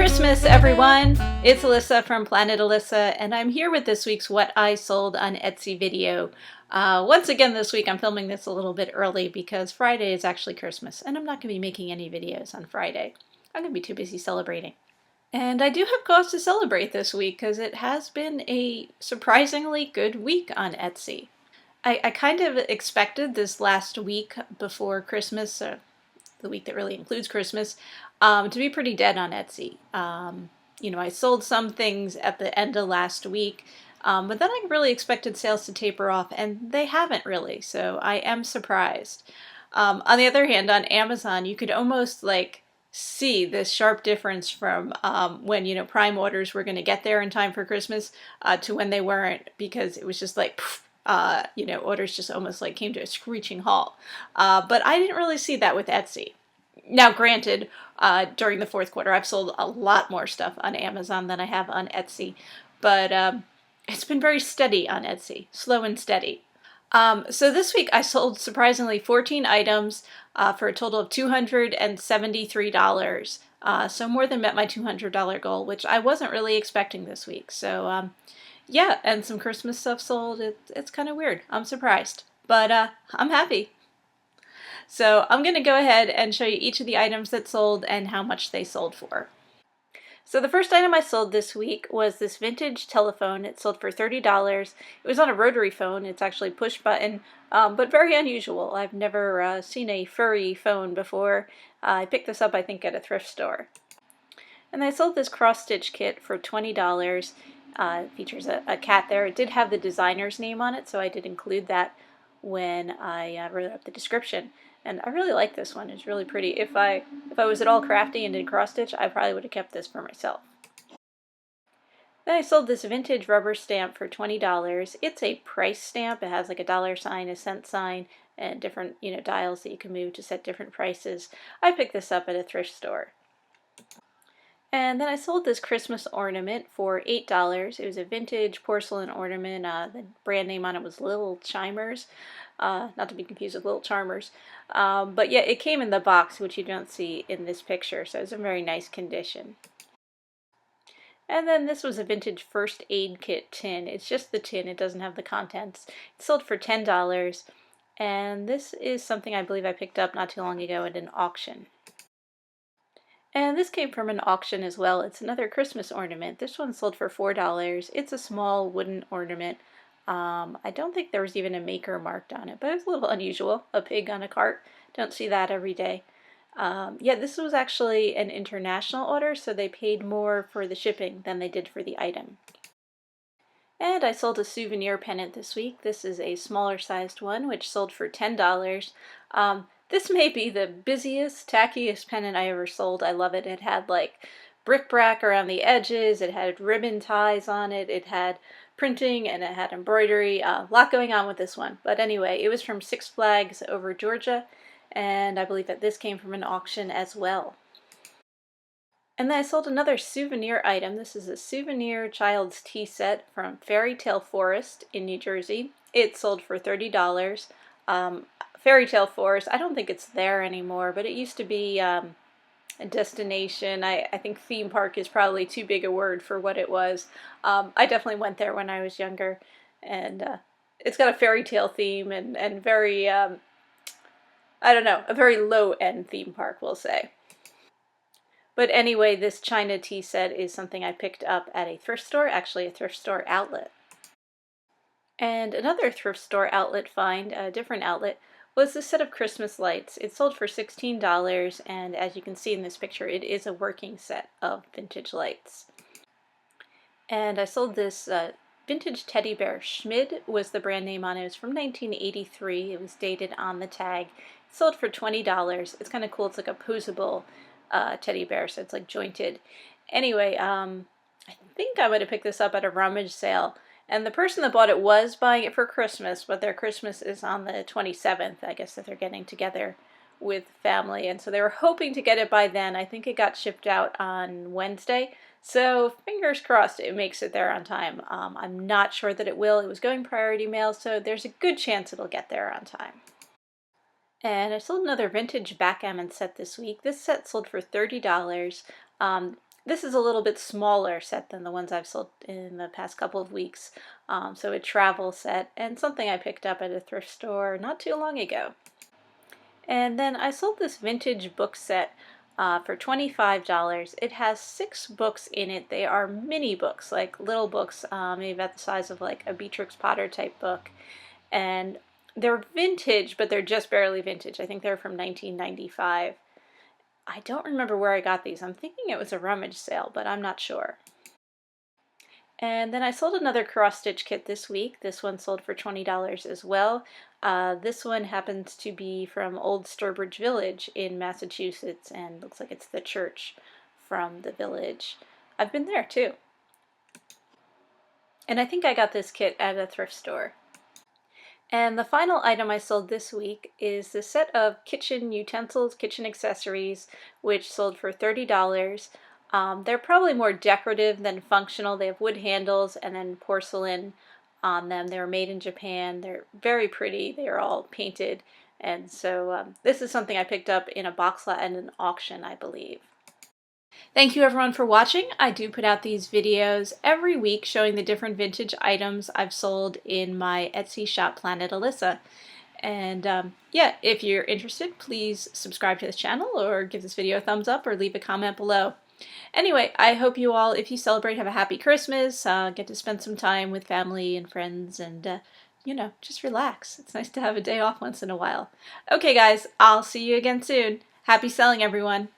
Christmas, everyone! It's Alissa from Planet Alissa, and I'm here with this week's What I Sold on Etsy video. Once again this week I'm filming this a little bit early because Friday is actually Christmas, and I'm not going to be making any videos on Friday. I'm going to be too busy celebrating. And I do have cause to celebrate this week because it has been a surprisingly good week on Etsy. I kind of expected this last week before Christmas, the week that really includes Christmas, to be pretty dead on Etsy. I sold some things at the end of last week, but then I really expected sales to taper off, and they haven't really, so I am surprised. On the other hand, on Amazon, you could almost see this sharp difference from when Prime orders were going to get there in time for Christmas to when they weren't, because it was just orders just almost came to a screeching halt. But I didn't really see that with Etsy. Now, granted, during the fourth quarter, I've sold a lot more stuff on Amazon than I have on Etsy, but it's been very steady on Etsy, slow and steady. So this week I sold surprisingly 14 items for a total of $273. So more than met my $200 goal, which I wasn't really expecting this week. So yeah, and some Christmas stuff sold. It's kind of weird. I'm surprised, but I'm happy. So I'm going to go ahead and show you each of the items that sold and how much they sold for. So the first item I sold this week was this vintage telephone. It sold for $30. It was on a rotary phone. It's actually push button, but very unusual. I've never seen a furry phone before. I picked this up, I think, at a thrift store. And I sold this cross-stitch kit for $20. It features a cat there. It did have the designer's name on it, so I did include that when I wrote up the description. And I really like this one. It's really pretty. If I was at all crafty and did cross-stitch, I probably would have kept this for myself. Then I sold this vintage rubber stamp for $20. It's a price stamp. It has like a dollar sign, a cent sign, and different dials that you can move to set different prices. I picked this up at a thrift store. And then I sold this Christmas ornament for $8. It was a vintage porcelain ornament. The brand name on it was Little Chimers, not to be confused with Little Charmers. But yeah, it came in the box, which you don't see in this picture, so it's in very nice condition. And then this was a vintage first aid kit tin. It's just the tin, it doesn't have the contents. It sold for $10, and this is something I believe I picked up not too long ago at an auction. And this came from an auction as well. It's another Christmas ornament. This one sold for $4. It's a small wooden ornament. I don't think there was even a maker marked on it, but it's a little unusual. A pig on a cart. Don't see that every day. Yeah, this was actually an international order, so they paid more for the shipping than they did for the item. And I sold a souvenir pennant this week. This is a smaller sized one, which sold for $10. This may be the busiest, tackiest pennant I ever sold. I love it. It had bric-a-brac around the edges. It had ribbon ties on it. It had printing and it had embroidery. A lot going on with this one. But anyway, it was from Six Flags over Georgia, and I believe that this came from an auction as well. And then I sold another souvenir item. This is a souvenir child's tea set from Fairy Tale Forest in New Jersey. It sold for $30. Fairy Tale Forest, I don't think it's there anymore, but it used to be a destination. I think theme park is probably too big a word for what it was. I definitely went there when I was younger, and it's got a fairy tale theme and very, I don't know, a very low-end theme park, we'll say. But anyway, this China tea set is something I picked up at a thrift store, actually a thrift store outlet. And another thrift store outlet find, a different outlet, was this set of Christmas lights. It sold for $16, and as you can see in this picture, it is a working set of vintage lights. And I sold this vintage teddy bear. Schmid was the brand name on it. It was from 1983. It was dated on the tag. It sold for $20. It's kind of cool. It's like a posable teddy bear, so it's jointed. Anyway, I think I would have picked this up at a rummage sale. And the person that bought it was buying it for Christmas, but their Christmas is on the 27th. I guess that they're getting together with family, and so they were hoping to get it by then. I think it got shipped out on Wednesday, so fingers crossed it makes it there on time. I'm not sure that it will. It was going priority mail, so there's a good chance it'll get there on time. And I sold another vintage backgammon set this week. This set sold for $30. This is a little bit smaller set than the ones I've sold in the past couple of weeks. So a travel set and something I picked up at a thrift store not too long ago. And then I sold this vintage book set for $25. It has 6 books in it. They are mini books, like little books, maybe about the size of like a Beatrix Potter type book. And they're vintage, but they're just barely vintage. I think they're from 1995. I don't remember where I got these. I'm thinking it was a rummage sale, but I'm not sure. And then I sold another cross-stitch kit this week. This one sold for $20 as well. This one happens to be from Old Sturbridge Village in Massachusetts, and looks like it's the church from the village. I've been there too. And I think I got this kit at a thrift store. And the final item I sold this week is the set of kitchen utensils, kitchen accessories, which sold for $30. They're probably more decorative than functional. They have wood handles and then porcelain on them. They were made in Japan. They're very pretty. They are all painted. And so this is something I picked up in a box lot at an auction, I believe. Thank you everyone for watching. I do put out these videos every week showing the different vintage items I've sold in my Etsy shop, Planet Alissa. And yeah, if you're interested, please subscribe to this channel or give this video a thumbs up or leave a comment below. Anyway, I hope you all, if you celebrate, have a happy Christmas, get to spend some time with family and friends, and you know, just relax. It's nice to have a day off once in a while. Okay guys, I'll see you again soon. Happy selling, everyone.